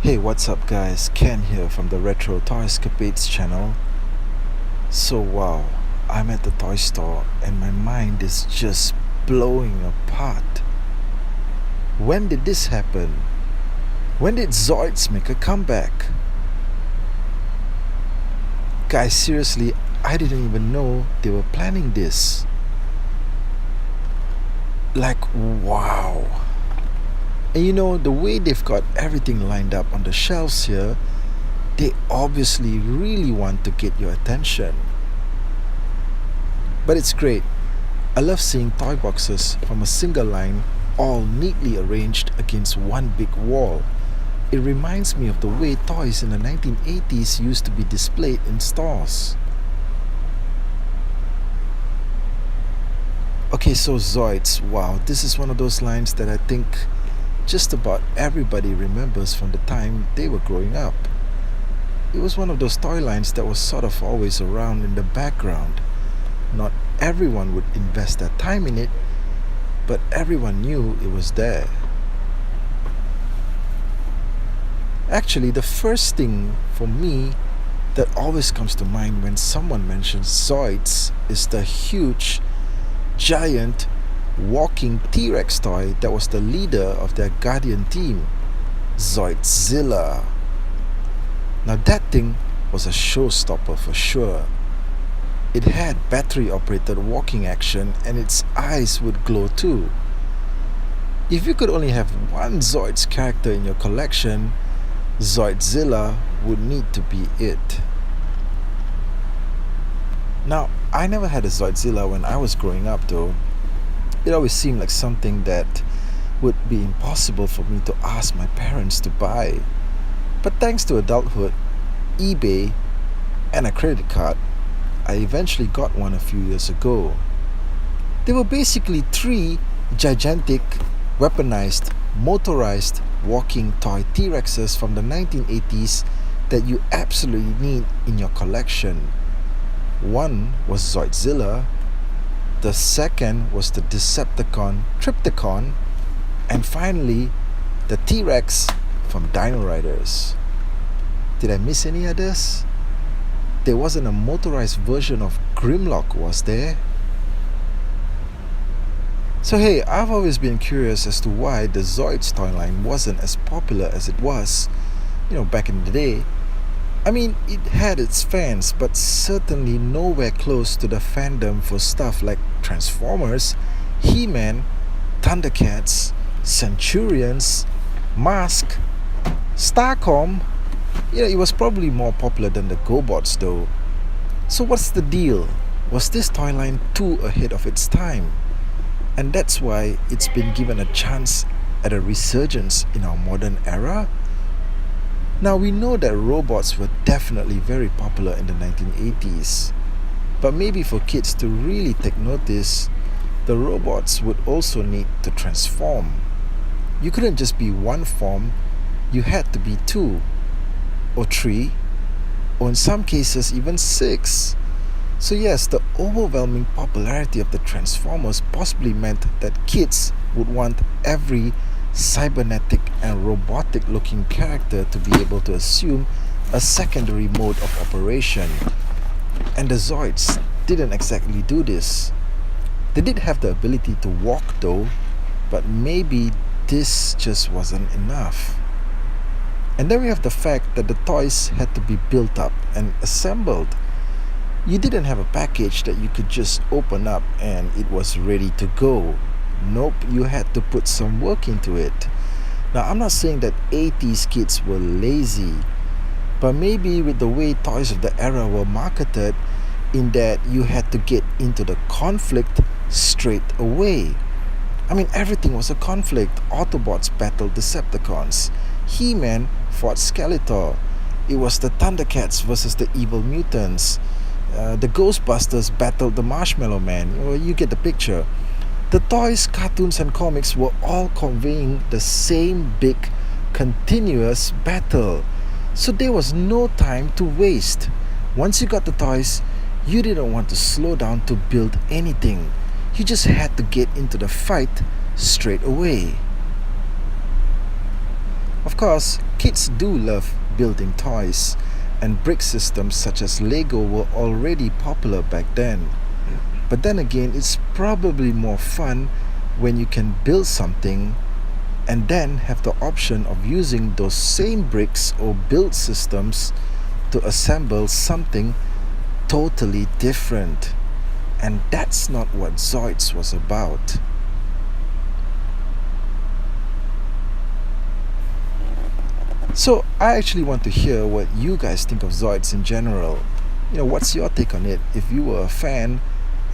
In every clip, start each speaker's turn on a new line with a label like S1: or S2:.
S1: Hey, what's up guys? Ken here from the Retro Toyscapades channel. So wow, I'm at the toy store and my mind is just blowing apart. When did this happen? When did Zoids make a comeback? Guys, seriously, I didn't even know they were planning this. Like, wow. And you know, the way they've got everything lined up on the shelves here, they obviously really want to get your attention. But it's great. I love seeing toy boxes from a single line all neatly arranged against one big wall. It reminds me of the way toys in the 1980s used to be displayed in stores. Okay, so Zoids, wow, this is one of those lines that I think just about everybody remembers from the time they were growing up. It was one of those toy lines that was sort of always around in the background. Not everyone would invest their time in it, but everyone knew it was there. Actually, the first thing for me that always comes to mind when someone mentions Zoids is the huge, giant, walking T-Rex toy that was the leader of their Guardian team, Zoidzilla. Now that thing was a showstopper for sure. It had battery-operated walking action and its eyes would glow too. If you could only have one Zoids character in your collection, Zoidzilla would need to be it. Now, I never had a Zoidzilla when I was growing up though. It always seemed like something that would be impossible for me to ask my parents to buy. But thanks to adulthood, eBay, and a credit card, I eventually got one a few years ago. They were basically three gigantic, weaponized, motorized, walking toy T-Rexes from the 1980s that you absolutely need in your collection. One was Zoidzilla, the second was the Decepticon Trypticon, and finally the T-Rex from Dino Riders. Did I miss any others? There wasn't a motorized version of Grimlock, was there? So hey, I've always been curious as to why the Zoids toy line wasn't as popular as it was, back in the day. I mean, it had its fans, but certainly nowhere close to the fandom for stuff like Transformers, He-Man, Thundercats, Centurions, Mask, Starcom. It was probably more popular than the GoBots though. So what's the deal? Was this toy line too ahead of its time? And that's why it's been given a chance at a resurgence in our modern era? Now we know that robots were definitely very popular in the 1980s. But maybe for kids to really take notice, the robots would also need to transform. You couldn't just be one form, you had to be two, or three, or in some cases even six. So yes, the overwhelming popularity of the Transformers possibly meant that kids would want every cybernetic and robotic looking character to be able to assume a secondary mode of operation. And the Zoids didn't exactly do this. They did have the ability to walk though, but maybe this just wasn't enough. And then we have the fact that the toys had to be built up and assembled. You didn't have a package that you could just open up and it was ready to go. Nope, you had to put some work into it. Now, I'm not saying that 80s kids were lazy, but maybe with the way toys of the era were marketed, in that you had to get into the conflict straight away. I mean, everything was a conflict. Autobots battled Decepticons. He-Man fought Skeletor. It was the Thundercats versus the evil mutants. The Ghostbusters battled the Marshmallow Man. Well, you get the picture. The toys, cartoons and comics were all conveying the same big, continuous battle. So there was no time to waste. Once you got the toys, you didn't want to slow down to build anything. You just had to get into the fight straight away. Of Of course, kids do love building toys, and brick systems such as Lego were already popular back then. But then again, it's probably more fun when you can build something and then have the option of using those same bricks or build systems to assemble something totally different. And that's not what Zoids was about. So I actually want to hear what you guys think of Zoids in general. What's your take on it if you were a fan,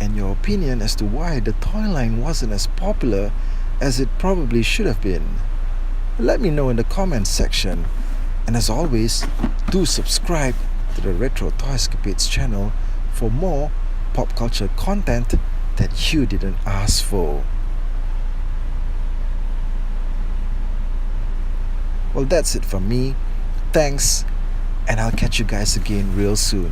S1: and your opinion as to why the Toyline wasn't as popular as it probably should have been? Let me know in the comments section. And as always, do subscribe to the Retro Toyscapades channel for more pop culture content that you didn't ask for. Well, that's it from me. Thanks, and I'll catch you guys again real soon.